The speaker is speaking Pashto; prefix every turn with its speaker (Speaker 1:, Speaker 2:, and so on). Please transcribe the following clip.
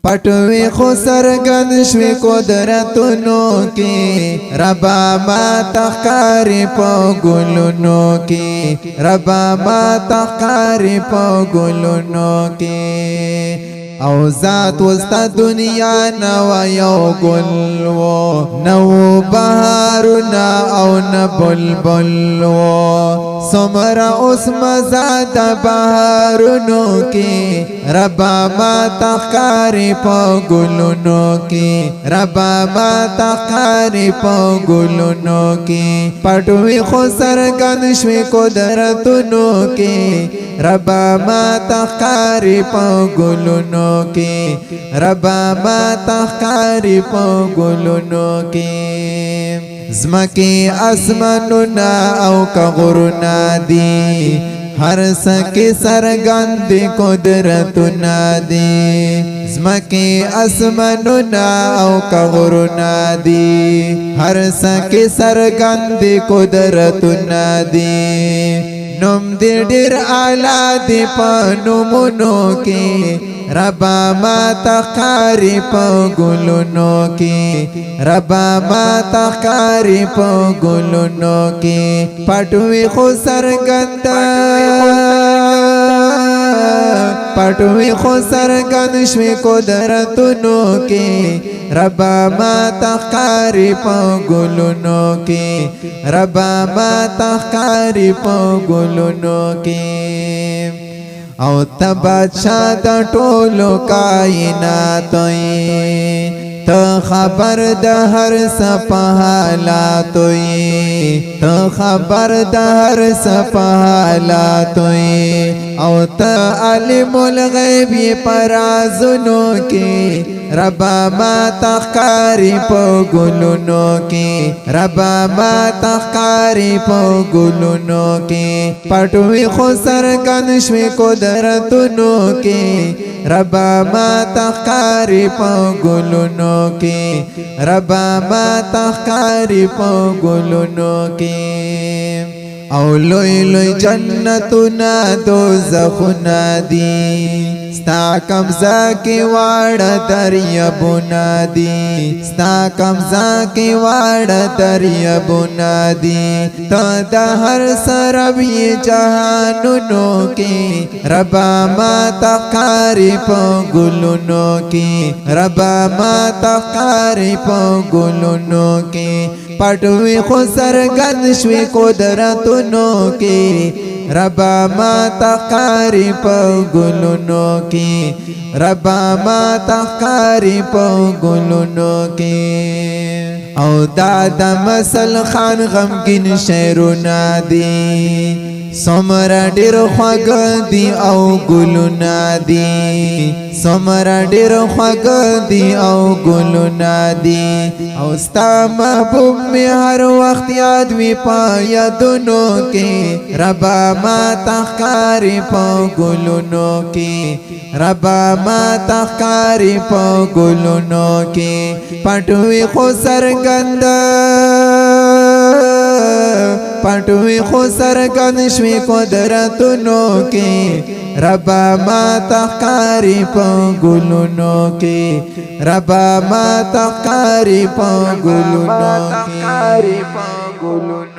Speaker 1: پټوي خو سرګند شوي قدرتونو کې ربا ما تخکاری په ګلونو کې ربا ما تخکاری په ګلونو کې او ذات وستا دنیا نو یو گل و نو بهارنا او نه بلبل و سمرا اوس مزاد بهارونو کې ربا ما تخکاری په ګلونو کې ربا ما تخکاری په ګلونو کې پټوي خو سرګند شوي قدرتونو کې ربا ما تخکاری په ګلونو کې ربا ما تخکاری په ګلونو کې زمکه اسمانونه او کغرنا دي هر سکه سرګند قدرتونه دي زمکه اسمانونه او کغرنا دي هر سکه سرګند قدرتونه دي نوم دې ډېر اعلی دی په نومونو کې ربا ما تخکاری په ګلونو کې ربا ما تخکاری په ګلونو کې پټوي خو سرګند پټوي خو سرګند شوي قدرتونو کې ربا ما تخکاری په ګلونو کې ربا ما تخکاری په ګلونو کې او تبا چا د ټولو کائنات ته خبر د هر څه په حالات ته خبر د هر څه په حالات او ته علم الغیب په رازونو کې ربا ما تخکاری په ګلونو کې ربا ما تخکاری په ګلونو کې پټوي خو سرګند شوي قدرتونو کې ربا ما تخکاری په ګلونو کې ربا ما تخکاری په ګلونو کې او لوی لوی جنتونه دوزخونه دي ستا قبضه کې واړه دریابونه دي ستا قبضه کې واړه دریابونه دي ته د هر سرب جهانونو کې ربا ما تخکاری په ګلونو کې ربا ما تخکاری په ګلونو کې پټوي خو سرګند شوي قدرتونو کې ربا ما تخکاری په ګلونو کې ربا ما تخکاری په ګلونو کې او داد مسل خان غمگین شعرونه دي سمرا ډېر خوږ دي او ګلونه دي سمرا ډېر خوږ دي او ګلونه دي او ستا محبوب مې هر وخت یاد وي په یادونو کې ربا ما تخکاری په ګلونو کې ربا ما تخکاری په ګلونو کې پټوي خو سرګند پټوي خو سرګند شوي قدرتونو کې ربا ما تخکاری په ګلونو کې ربا ما تخکاری په ګلونو کې